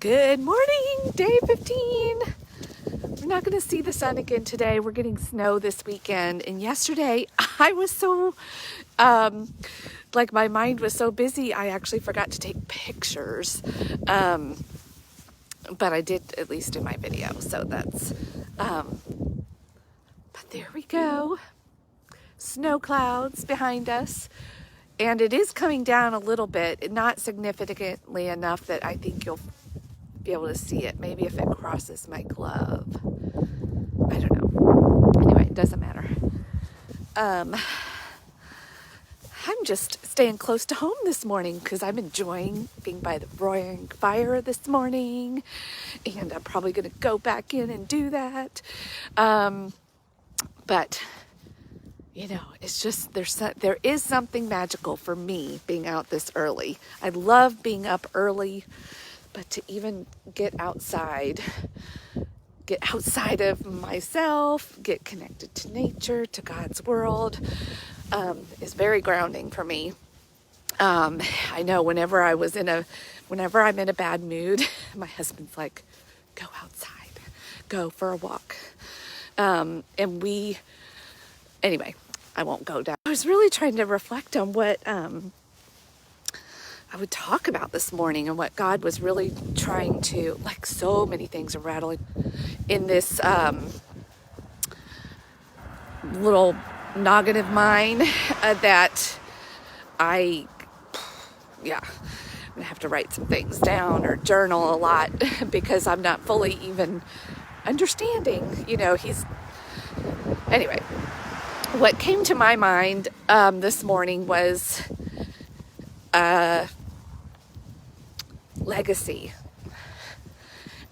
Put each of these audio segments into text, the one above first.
Good morning, day 15. We're not going to see the sun again today. We're getting snow this weekend. And yesterday, I was so, my mind was so busy, I actually forgot to take pictures. But I did at least in my video. So that's, but there we go. Snow clouds behind us. And it is coming down a little bit, not significantly enough that I think you'll be able to see it. Maybe if it crosses my glove. I don't know. Anyway, it doesn't matter. I'm just staying close to home this morning because I'm enjoying being by the roaring fire this morning. And I'm probably going to go back in and do that. But you know, it's just, there is something magical for me being out this early. I love being up early, but to even get outside of myself, get connected to nature, to God's world, is very grounding for me. I know whenever I'm in a bad mood, my husband's like, go outside, go for a walk. Anyway, I won't go down. I was really trying to reflect on what I would talk about this morning and what God was really trying to, like so many things are rattling in this little noggin of mine that I'm going to have to write some things down or journal a lot because I'm not fully even understanding, anyway. What came to my mind this morning was legacy.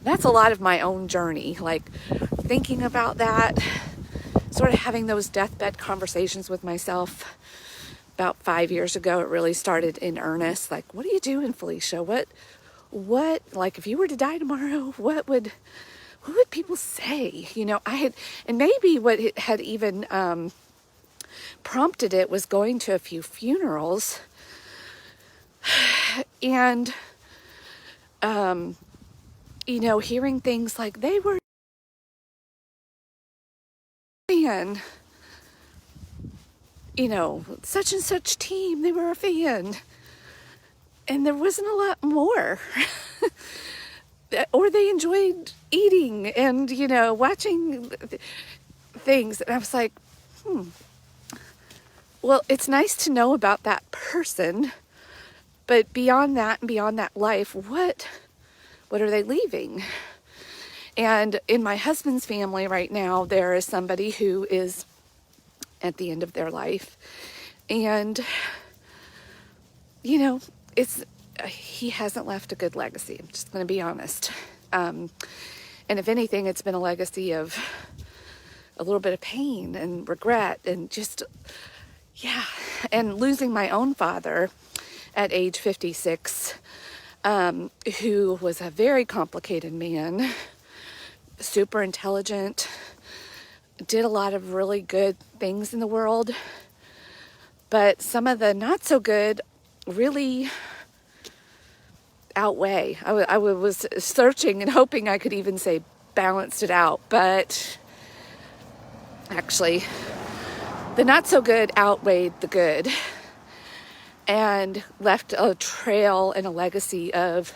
That's a lot of my own journey, like thinking about that, sort of having those deathbed conversations with myself. About 5 years ago, it really started in earnest. Like, what are you doing, Felicia? What, like, if you were to die tomorrow, what would people say? And maybe what it had even prompted it was going to a few funerals and hearing things like they were fan, such and such team, they were a fan, and there wasn't a lot more. Or they enjoyed eating and watching things, and I was like, well, it's nice to know about that person, but beyond that and beyond that life, what are they leaving? And in my husband's family right now, there is somebody who is at the end of their life, and he hasn't left a good legacy. I'm just going to be honest. And if anything, it's been a legacy of a little bit of pain and regret and just. Yeah, and losing my own father at age 56, who was a very complicated man, super intelligent, did a lot of really good things in the world, but some of the not so good really outweigh. I was searching and hoping I could even say balanced it out, but actually the not so good outweighed the good and left a trail and a legacy of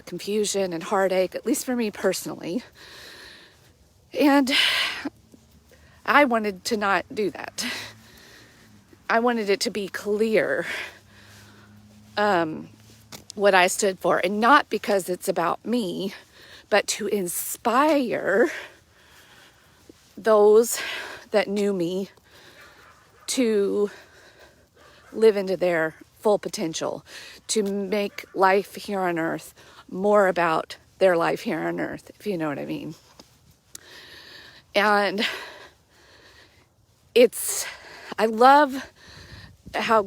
confusion and heartache, at least for me personally. And I wanted to not do that. I wanted it to be clear what I stood for, and not because it's about me, but to inspire those that knew me to live into their full potential, to make life here on earth more about their life here on earth, if you know what I mean. And I love how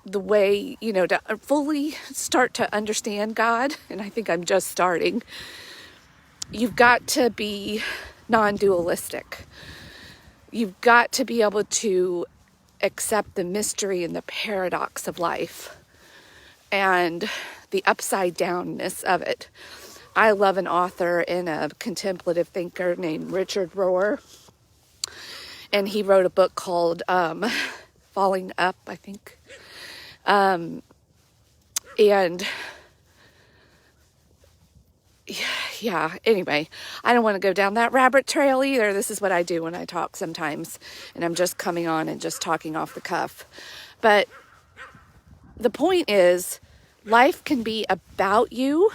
the way, to fully start to understand God, and I think I'm just starting, you've got to be non-dualistic. You've got to be able to accept the mystery and the paradox of life. And the upside downness of it. I love an author and a contemplative thinker named Richard Rohr, and he wrote a book called Falling Up, I think. And yeah, anyway, I don't want to go down that rabbit trail either. This is what I do when I talk sometimes, and I'm just coming on and just talking off the cuff. But the point is, life can be about you,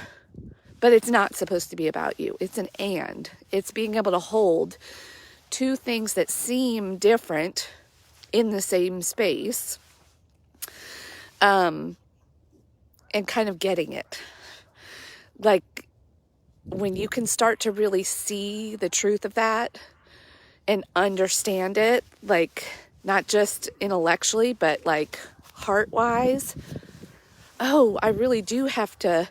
but it's not supposed to be about you. It's an and. It's being able to hold two things that seem different in the same space, and kind of getting it. Like, when you can start to really see the truth of that and understand it, like, not just intellectually, but like heart-wise, oh, I really do have to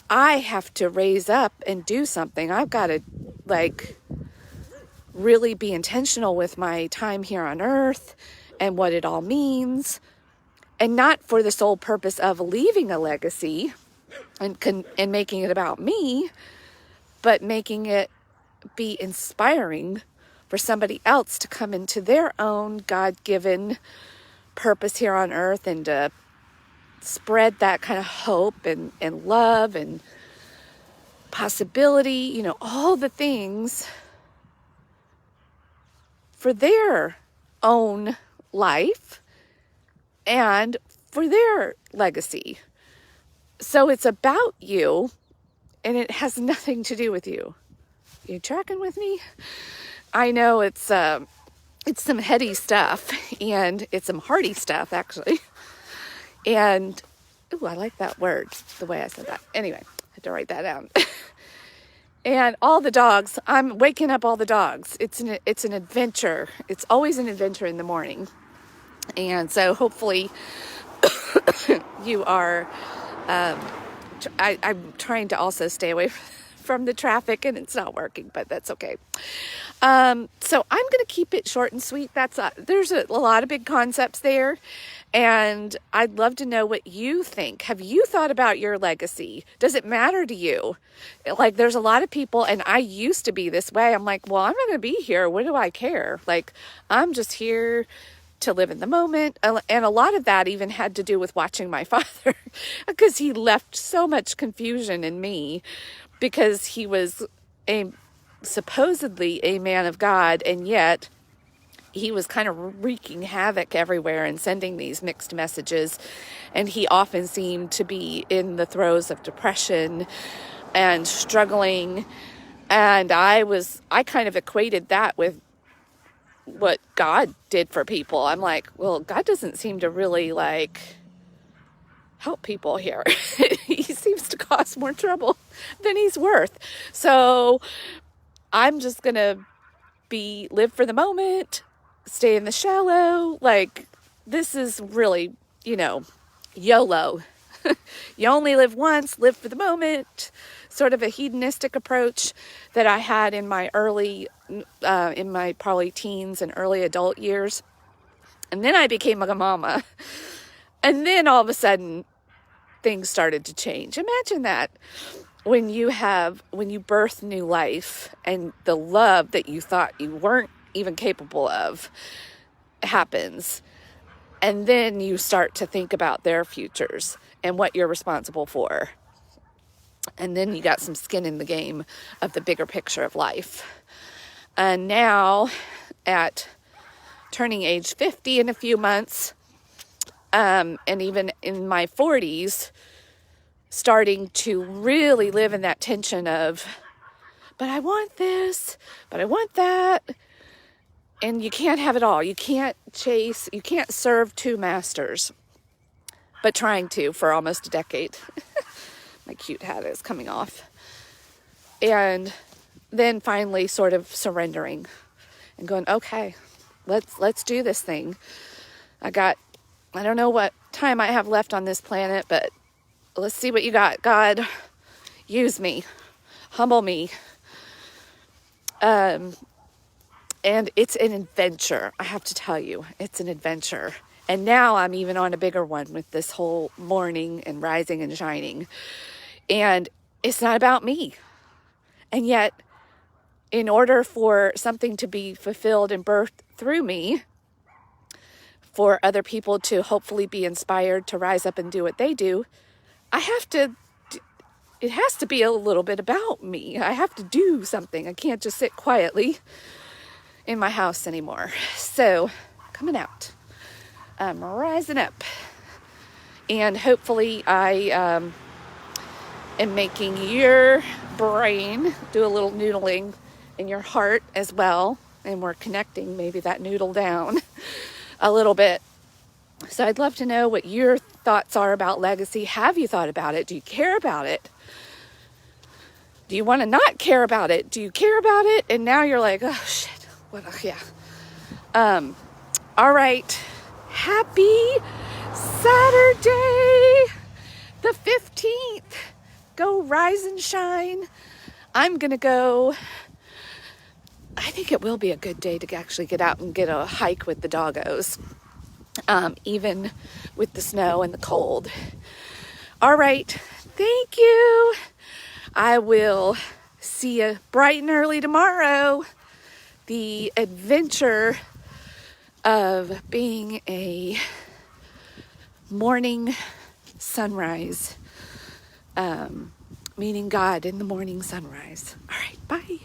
raise up and do something. I've got to, like, really be intentional with my time here on earth and what it all means, and not for the sole purpose of leaving a legacy and making it about me, but making it be inspiring for somebody else to come into their own God-given purpose here on earth, and to spread that kind of hope and love and possibility, you know, all the things for their own life and for their legacy. So it's about you, and it has nothing to do with you. You tracking with me? I know it's some heady stuff, and it's some hearty stuff, actually. And, ooh, I like that word, the way I said that. Anyway, I had to write that down. And all the dogs, I'm waking up all the dogs. It's an adventure. It's always an adventure in the morning. And so hopefully you are, I'm trying to also stay away from the traffic, and it's not working, but that's okay. So I'm going to keep it short and sweet. There's a lot of big concepts there, and I'd love to know what you think. Have you thought about your legacy? Does it matter to you? Like, there's a lot of people, and I used to be this way. I'm like, well, I'm not going to be here. What do I care? Like, I'm just here to live in the moment. And a lot of that even had to do with watching my father, because he left so much confusion in me, because he was supposedly a man of God, and yet he was kind of wreaking havoc everywhere and sending these mixed messages. And he often seemed to be in the throes of depression and struggling. And I kind of equated that with what God did for people. I'm like, well, God doesn't seem to really, like, help people here. He seems to cause more trouble than he's worth. So I'm just going to live for the moment, stay in the shallow. Like, this is really, YOLO. You only live once, live for the moment. Sort of a hedonistic approach that I had in my in my probably teens and early adult years. And then I became a mama. And then all of a sudden, things started to change. Imagine that. When you birth new life, and the love that you thought you weren't even capable of happens, and then you start to think about their futures and what you're responsible for. And then you got some skin in the game of the bigger picture of life. And now, at turning age 50 in a few months, and even in my 40s, starting to really live in that tension of, but I want this, but I want that. And you can't have it all. You can't serve two masters, but trying to for almost a decade. My cute hat is coming off. And then finally sort of surrendering and going, okay, let's do this thing. I don't know what time I have left on this planet, but let's see what you got. God, use me, humble me. And it's an adventure. I have to tell you, it's an adventure. And now I'm even on a bigger one with this whole morning and rising and shining. And it's not about me. And yet, in order for something to be fulfilled and birthed through me, for other people to hopefully be inspired to rise up and do what they do, it has to be a little bit about me. I have to do something. I can't just sit quietly in my house anymore. So, coming out. I'm rising up. And hopefully I am making your brain do a little noodling in your heart as well. And we're connecting maybe that noodle down a little bit. So I'd love to know what your thoughts are about legacy. Have you thought about it? Do you care about it? Do you want to not care about it? Do you care about it? And now you're like, oh shit. What? Yeah. All right. Happy Saturday, the 15th. Go rise and shine. I'm going to go. I think it will be a good day to actually get out and get a hike with the doggos, even with the snow and the cold. All right. Thank you. I will see you bright and early tomorrow. The adventure of being a morning sunrise, meeting God in the morning sunrise. All right, bye.